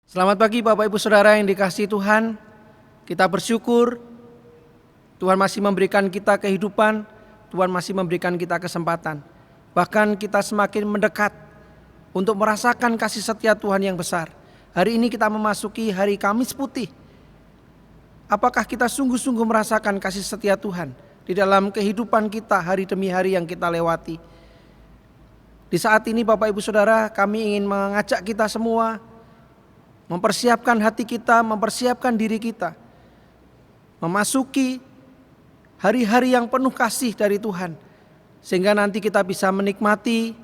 Selamat pagi Bapak Ibu Saudara yang dikasihi Tuhan. Kita bersyukur Tuhan masih memberikan kita kehidupan, Tuhan masih memberikan kita kesempatan. Bahkan kita semakin mendekat untuk merasakan kasih setia Tuhan yang besar. Hari ini kita memasuki hari Kamis Putih. Apakah kita sungguh-sungguh merasakan kasih setia Tuhan di dalam kehidupan kita hari demi hari yang kita lewati? Di saat ini Bapak Ibu Saudara, kami ingin mengajak kita semua mempersiapkan hati kita, mempersiapkan diri kita memasuki hari-hari yang penuh kasih dari Tuhan, sehingga nanti kita bisa menikmati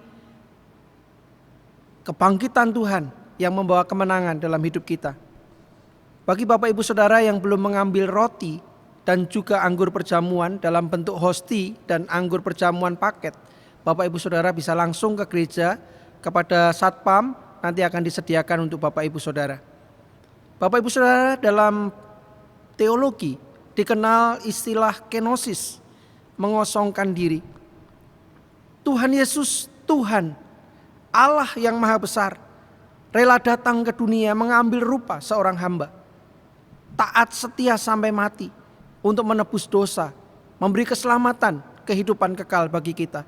kebangkitan Tuhan yang membawa kemenangan dalam hidup kita. Bagi Bapak Ibu Saudara yang belum mengambil roti dan juga anggur perjamuan dalam bentuk hosti dan anggur perjamuan paket, Bapak Ibu Saudara bisa langsung ke gereja kepada Satpam, nanti akan disediakan untuk Bapak Ibu Saudara. Bapak Ibu Saudara, dalam teologi dikenal istilah kenosis, mengosongkan diri. Tuhan Yesus, Tuhan Allah yang maha besar, rela datang ke dunia mengambil rupa seorang hamba, taat setia sampai mati untuk menebus dosa, memberi keselamatan, kehidupan kekal bagi kita.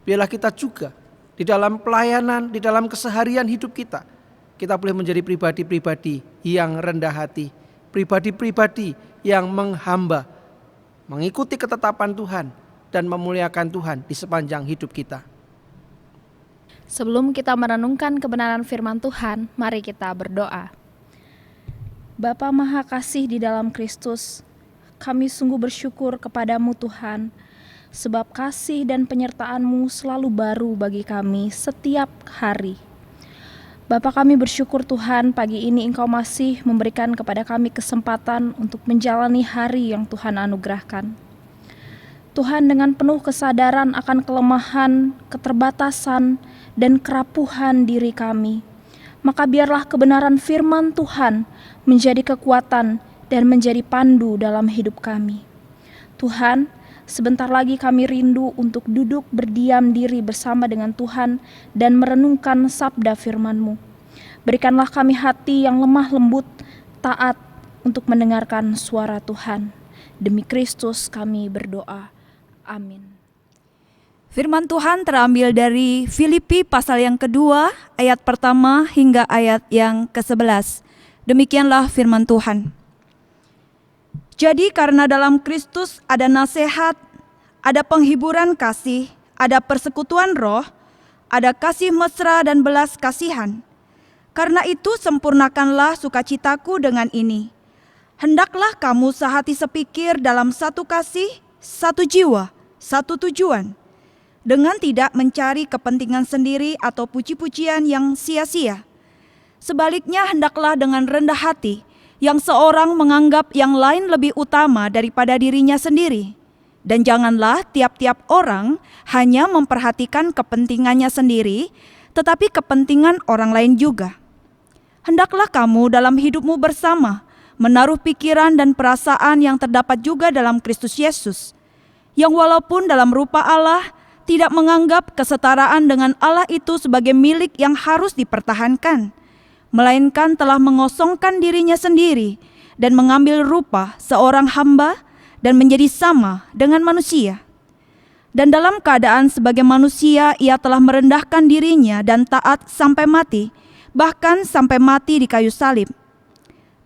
Biarlah kita juga di dalam pelayanan, di dalam keseharian hidup kita boleh menjadi pribadi-pribadi yang rendah hati, pribadi-pribadi yang menghamba, mengikuti ketetapan Tuhan dan memuliakan Tuhan di sepanjang hidup kita. Sebelum kita merenungkan kebenaran firman Tuhan, mari kita berdoa. Bapa Maha Kasih di dalam Kristus, kami sungguh bersyukur kepadamu Tuhan, sebab kasih dan penyertaan-Mu selalu baru bagi kami setiap hari. Bapa, kami bersyukur Tuhan, pagi ini Engkau masih memberikan kepada kami kesempatan untuk menjalani hari yang Tuhan anugerahkan. Tuhan, dengan penuh kesadaran akan kelemahan, keterbatasan, dan kerapuhan diri kami, maka biarlah kebenaran firman Tuhan menjadi kekuatan dan menjadi pandu dalam hidup kami. Tuhan, sebentar lagi kami rindu untuk duduk berdiam diri bersama dengan Tuhan dan merenungkan sabda firman-Mu. Berikanlah kami hati yang lemah lembut, taat untuk mendengarkan suara Tuhan. Demi Kristus kami berdoa. Amin. Firman Tuhan terambil dari Filipi pasal yang kedua, ayat pertama hingga ayat yang ke-11. Demikianlah firman Tuhan. Jadi karena dalam Kristus ada nasihat, ada penghiburan kasih, ada persekutuan roh, ada kasih mesra dan belas kasihan. Karena itu sempurnakanlah sukacitaku dengan ini. Hendaklah kamu sehati sepikir dalam satu kasih, satu jiwa, satu tujuan, dengan tidak mencari kepentingan sendiri atau puji-pujian yang sia-sia. Sebaliknya hendaklah dengan rendah hati, yang seorang menganggap yang lain lebih utama daripada dirinya sendiri. Dan janganlah tiap-tiap orang hanya memperhatikan kepentingannya sendiri, tetapi kepentingan orang lain juga. Hendaklah kamu dalam hidupmu bersama menaruh pikiran dan perasaan yang terdapat juga dalam Kristus Yesus, yang walaupun dalam rupa Allah tidak menganggap kesetaraan dengan Allah itu sebagai milik yang harus dipertahankan, melainkan telah mengosongkan dirinya sendiri dan mengambil rupa seorang hamba dan menjadi sama dengan manusia. Dan dalam keadaan sebagai manusia ia telah merendahkan dirinya dan taat sampai mati, bahkan sampai mati di kayu salib.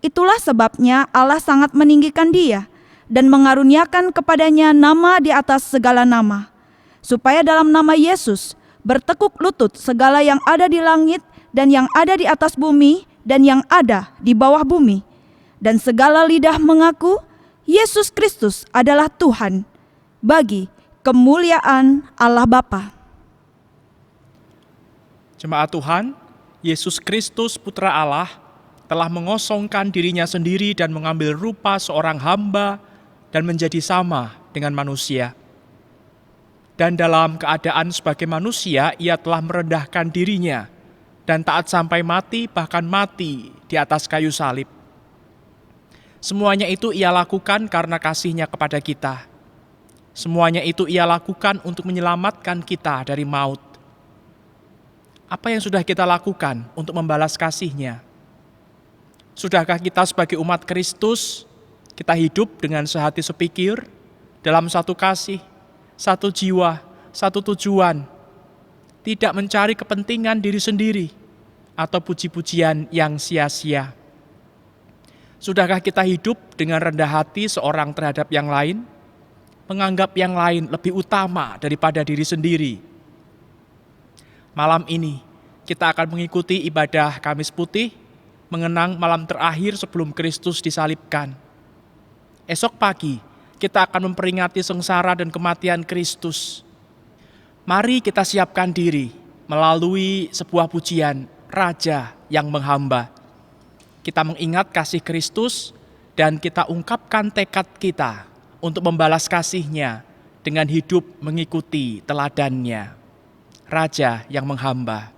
Itulah sebabnya Allah sangat meninggikan dia dan mengaruniakan kepadanya nama di atas segala nama, supaya dalam nama Yesus bertekuk lutut segala yang ada di langit dan yang ada di atas bumi dan yang ada di bawah bumi, dan segala lidah mengaku Yesus Kristus adalah Tuhan, bagi kemuliaan Allah Bapa. Jemaat Tuhan, Yesus Kristus Putra Allah telah mengosongkan dirinya sendiri dan mengambil rupa seorang hamba dan menjadi sama dengan manusia. Dan dalam keadaan sebagai manusia, ia telah merendahkan dirinya dan taat sampai mati, bahkan mati di atas kayu salib. Semuanya itu ia lakukan karena kasih-Nya kepada kita. Semuanya itu ia lakukan untuk menyelamatkan kita dari maut. Apa yang sudah kita lakukan untuk membalas kasih-Nya? Sudahkah kita sebagai umat Kristus, kita hidup dengan sehati sepikir, dalam satu kasih, satu jiwa, satu tujuan, tidak mencari kepentingan diri sendiri atau puji-pujian yang sia-sia? Sudahkah kita hidup dengan rendah hati seorang terhadap yang lain, menganggap yang lain lebih utama daripada diri sendiri? Malam ini kita akan mengikuti ibadah Kamis Putih, mengenang malam terakhir sebelum Kristus disalibkan. Esok pagi kita akan memperingati sengsara dan kematian Kristus. Mari kita siapkan diri melalui sebuah pujian, Raja yang menghamba. Kita mengingat kasih Kristus dan kita ungkapkan tekad kita untuk membalas kasih-Nya dengan hidup mengikuti teladan-Nya. Raja yang menghamba.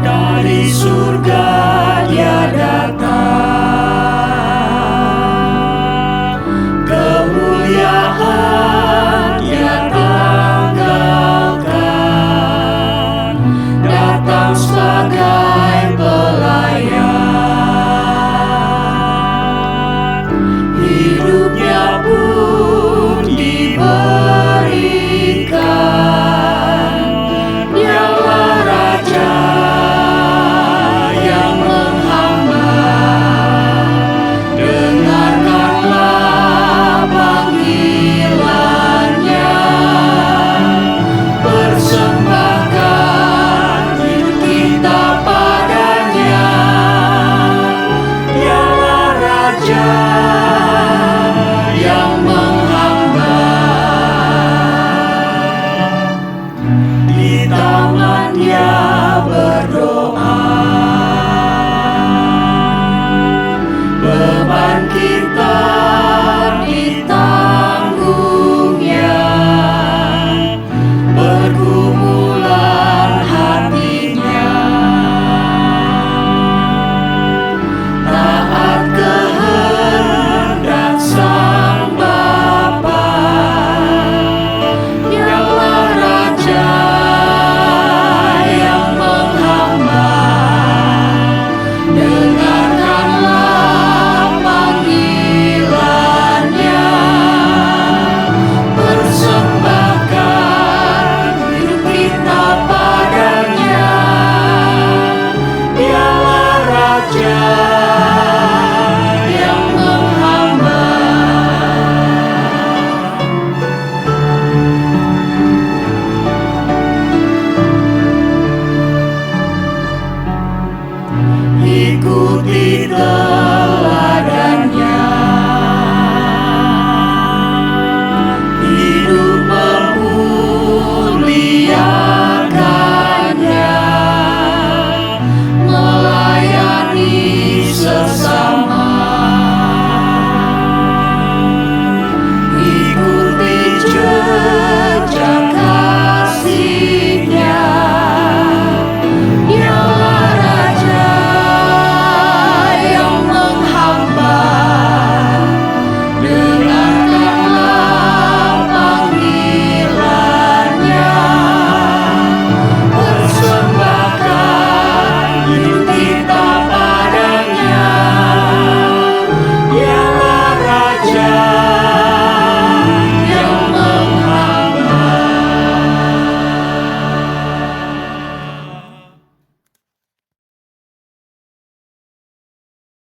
Dari surga